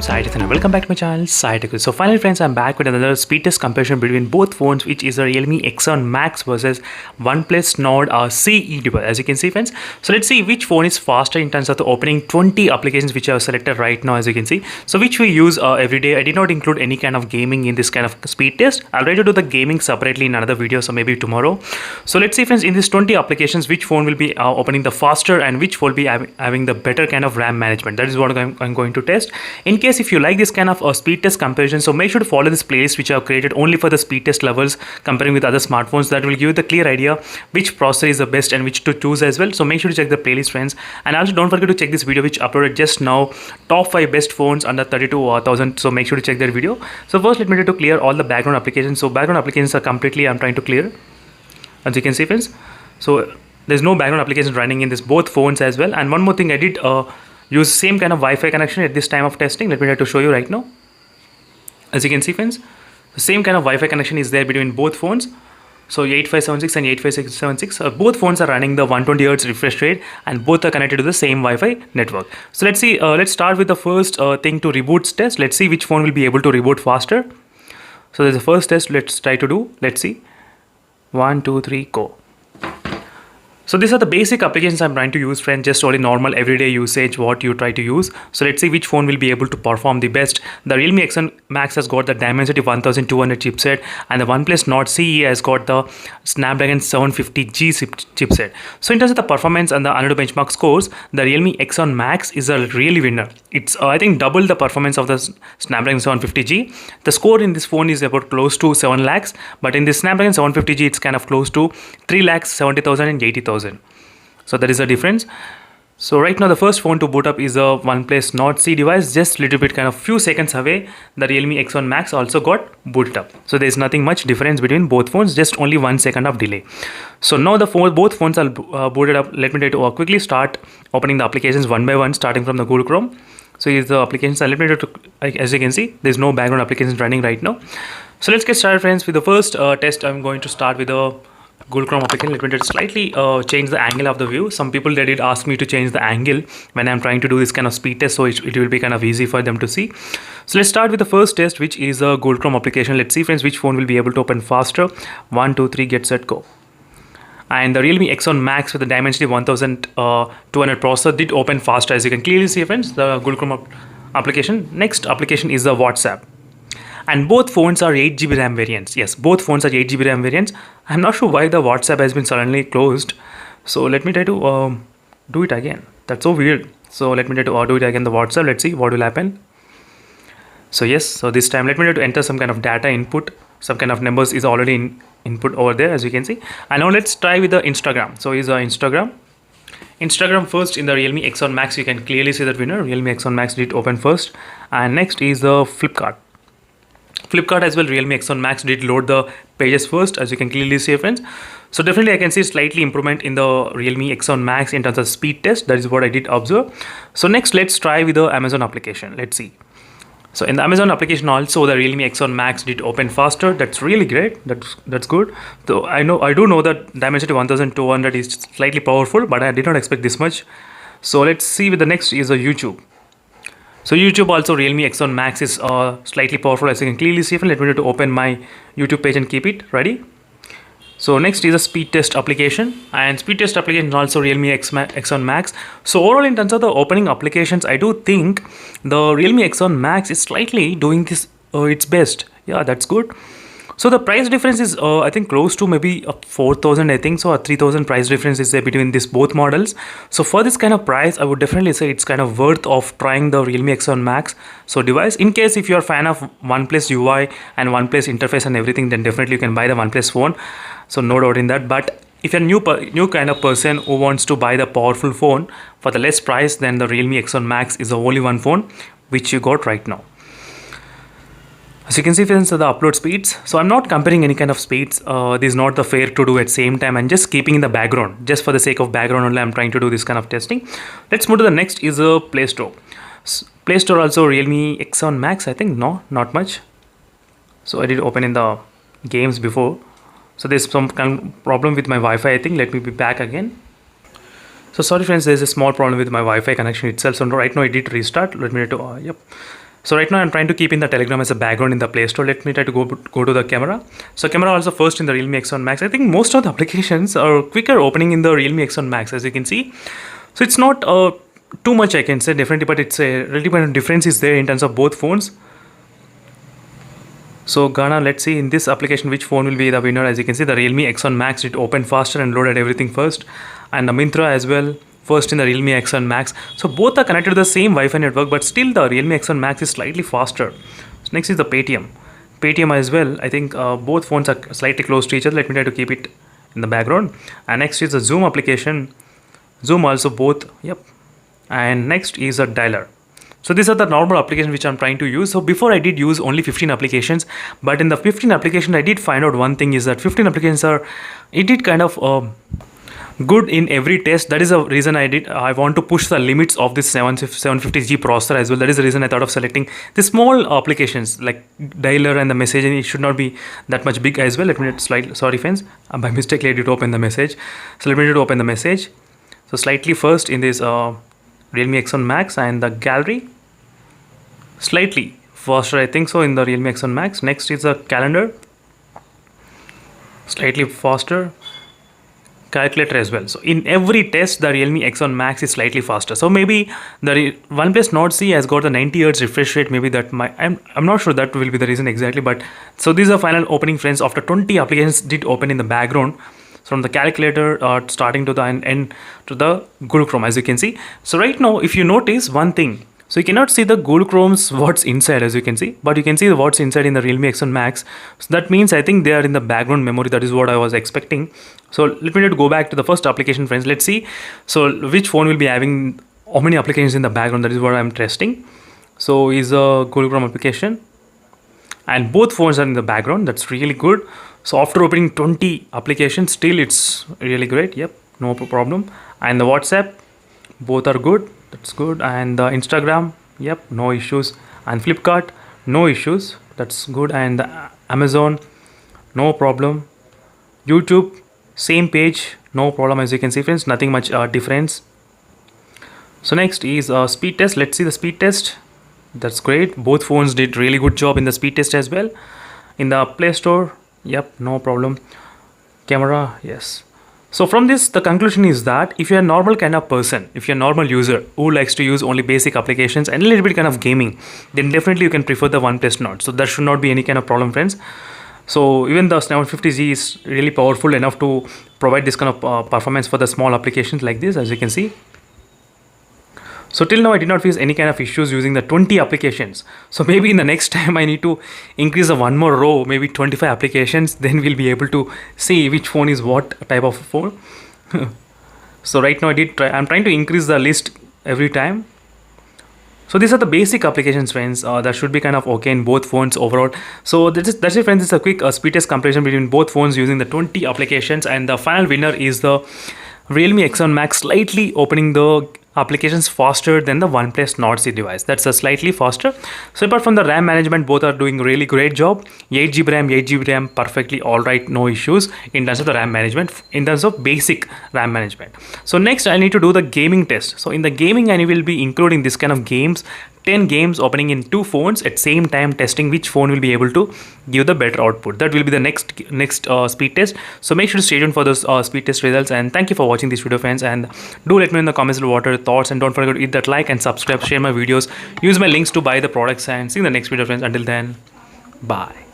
Saitith and welcome back to my channel Saitith. So finally friends, I'm back with another speed test comparison between both phones, which is a Realme X7 Max versus Oneplus Nord CE device. As you can see friends, so let's see which phone is faster in terms of the opening 20 applications which I have selected right now, as you can see. So which we use every day. I did not include any kind of gaming in this kind of speed test. I'll try to do the gaming separately in another video, so maybe tomorrow. So let's see friends, in these 20 applications, which phone will be opening the faster and which will be having the better kind of RAM management. That is what I'm going to test. In case if you like this kind of speed test comparison, so make sure to follow this playlist which I have created only for the speed test levels comparing with other smartphones. That will give you the clear idea which processor is the best and which to choose as well. So make sure to check the playlist friends, and also don't forget to check this video which uploaded just now, top 5 best phones under 32,000. So make sure to check that video. So first let me try to clear all the background applications. So background applications are completely I'm trying to clear, as you can see friends. So there's no background applications running in this both phones as well. And one more thing, I did use same kind of Wi-Fi connection at this time of testing. Let me try to show you right now. As you can see friends, the same kind of Wi-Fi connection is there between both phones. So 8576 and 85676, both phones are running the 120 Hz refresh rate and both are connected to the same Wi-Fi network. So let's see, let's start with the first thing to reboot test. Let's see which phone will be able to reboot faster. So there's the first test, let's try to do. Let's see. 1 2 3 go. So these are the basic applications I'm trying to use friends, just only normal everyday usage what you try to use. So let's see which phone will be able to perform the best. The Realme X7 Max has got the Dimensity 1200 chipset, and the Oneplus Nord CE has got the Snapdragon 750G chipset. So in terms of the performance and the another benchmark scores, the Realme X7 Max is a really winner. It's I think double the performance of the Snapdragon 750G. The score in this phone is about close to 7 lakhs, but in the Snapdragon 750G it's kind of close to 3,70,000 and 80,000. So that is the difference. So right now the first phone to boot up is a Oneplus Nord C device, just little bit kind of few seconds away. The Realme X7 Max also got booted up. So there is nothing much difference between both phones, just only 1 second of delay. So now the both phones are booted up. Let me try to quickly start opening the applications one by one, starting from the Google Chrome. So here's the applications. Let me try to, as you can see, there's no background applications running right now. So let's get started friends with the first test. I'm going to start with the Google Chrome application. Let me just slightly change the angle of the view. Some people they did ask me to change the angle when I'm trying to do this kind of speed test, so it will be kind of easy for them to see. So let's start with the first test, which is a Google Chrome application. Let's see friends which phone will be able to open faster. 1 2 3 get set go. And the Realme X7 Max with the Dimensity 1200 processor did open faster, as you can clearly see friends, the Google Chrome application. Next application is the WhatsApp. And both phones are 8GB RAM variants. Yes, both phones are 8GB RAM variants. I'm not sure why the WhatsApp has been suddenly closed. So let me try to do it again. That's so weird. So let me try to do it again, the WhatsApp. Let's see what will happen. So yes, so this time let me try to enter some kind of data input. Some kind of numbers is already input over there, as you can see. And now let's try with the Instagram. So is Instagram first in the Realme X7 Max. You can clearly see that winner. Realme X7 Max did open first. And next is the Flipkart as well. Realme X7 Max did load the pages first, as you can clearly see friends. So definitely I can see slightly improvement in the Realme X7 Max in terms of speed test. That is what I did observe. So next let's try with the Amazon application. Let's see. So in the Amazon application also, the Realme X7 Max did open faster. That's really great. That's good. So I do know that Dimensity 1200 is slightly powerful, but I did not expect this much. So let's see with the next is a YouTube. So YouTube also, Realme X7 Max is slightly powerful, as you can clearly see. Let me try to open my YouTube page and keep it ready. So next is a speed test application, and speed test application also Realme X7 Max. So overall in terms of the opening applications, I do think the Realme X7 Max is slightly doing this its best. Yeah, that's good. So the price difference is I think close to maybe 4,000, I think so, or 3,000 price difference is there between these both models. So for this kind of price, I would definitely say it's kind of worth of trying the Realme X7 Max device. In case if you're a fan of OnePlus UI and OnePlus interface and everything, then definitely you can buy the OnePlus phone. So no doubt in that. But if you're a new kind of person who wants to buy the powerful phone for the less price, then the Realme X7 Max is the only one phone which you got right now. As you can see friends, the upload speeds. So I'm not comparing any kind of speeds. This is not the fair to do at same time, and just keeping in the background. Just for the sake of background only, I'm trying to do this kind of testing. Let's move to the next is a Play Store. Play Store also Realme X7 Max, I think. No, not much. So I did open in the games before. So there's some kind of problem with my Wi-Fi, I think. Let me be back again. So sorry friends, there's a small problem with my Wi-Fi connection itself. So right now I did restart. Let me do, yep. So right now I'm trying to keep in the Telegram as a background in the Play Store. Let me try to go to the camera. So camera also first in the Realme X1 Max. I think most of the applications are quicker opening in the Realme X1 Max, as you can see. So it's not too much, I can say, definitely, but it's a relative difference is there in terms of both phones. So Ghana, let's see in this application which phone will be the winner. As you can see, the Realme X1 Max, it opened faster and loaded everything first, and the Myntra as well first in the Realme X1 Max. So both are connected to the same Wi-Fi network, but still the Realme X1 Max is slightly faster. So next is the Paytm as well. I think both phones are slightly close to each other. Let me try to keep it in the background. And next is the Zoom application. Zoom also both, yep. And next is a dialer. So these are the normal applications which I'm trying to use. So before I did use only 15 applications, but in the 15 applications I did find out one thing is that 15 applications are, it did kind of good in every test. That is the reason I want to push the limits of this 750G processor as well. That is the reason I thought of selecting the small applications like dialer and the messaging. It should not be that much big as well. Let me sorry friends, by mistake I did open the message. So let me open the message. So slightly first in this Realme X1 Max, and the gallery slightly faster I think so in the Realme X1 Max. Next is the calendar, slightly faster, calculator as well. So in every test the Realme X1 Max is slightly faster. So maybe the OnePlus Nord C has got the 90 Hz refresh rate. Maybe that might, I'm not sure that will be the reason exactly, but so these are final opening friends. After 20 applications did open in the background, from the calculator starting to the end to the Google Chrome, as you can see. So right now if you notice one thing, so you cannot see the Google Chrome's what's inside, as you can see, but you can see what's inside in the Realme X1 Max. So that means I think they are in the background memory. That is what I was expecting. So let me go back to the first application friends. Let's see so which phone will be having how many applications in the background. That is what I'm testing. So is a Google Chrome application, and both phones are in the background. That's really good. So after opening 20 applications, still it's really great. Yep, no problem. And the WhatsApp, both are good. That's good. And the Instagram, yep, no issues. And Flipkart, no issues. That's good. And the Amazon, no problem. YouTube, same page, no problem. As you can see friends, nothing much difference. So next is speed test. Let's see the speed test. That's great. Both phones did really good job in the speed test as well. In the Play Store, yep, no problem. Camera, yes. So from this, the conclusion is that if you're a normal kind of person, if you're a normal user who likes to use only basic applications and a little bit kind of gaming, then definitely you can prefer the OnePlus Nord. So there should not be any kind of problem friends. So even the 750G is really powerful enough to provide this kind of performance for the small applications like this, as you can see. So till now I did not face any kind of issues using the 20 applications. So maybe in the next time I need to increase the one more row, maybe 25 applications, then we'll be able to see which phone is what type of phone. So right now I'm trying to increase the list every time. So these are the basic applications friends. That should be kind of okay in both phones overall. So that's it friends. It's a quick speed test comparison between both phones using the 20 applications, and the final winner is the Realme X1 Max, slightly opening the applications faster than the OnePlus Nord C device. That's a slightly faster. So apart from the RAM management, both are doing really great job. 8GB RAM, 8GB RAM, perfectly all right, no issues in terms of the RAM management, in terms of basic RAM management. So next I need to do the gaming test. So in the gaming I will be including this kind of games, 10 games opening in two phones at same time, testing which phone will be able to give the better output. That will be the next speed test. So make sure to stay tuned for those speed test results, and thank you for watching this video friends, and do let me know in the comments what are your thoughts, and don't forget to hit that like and subscribe, share my videos, use my links to buy the products, and see you in the next video friends. Until then, bye.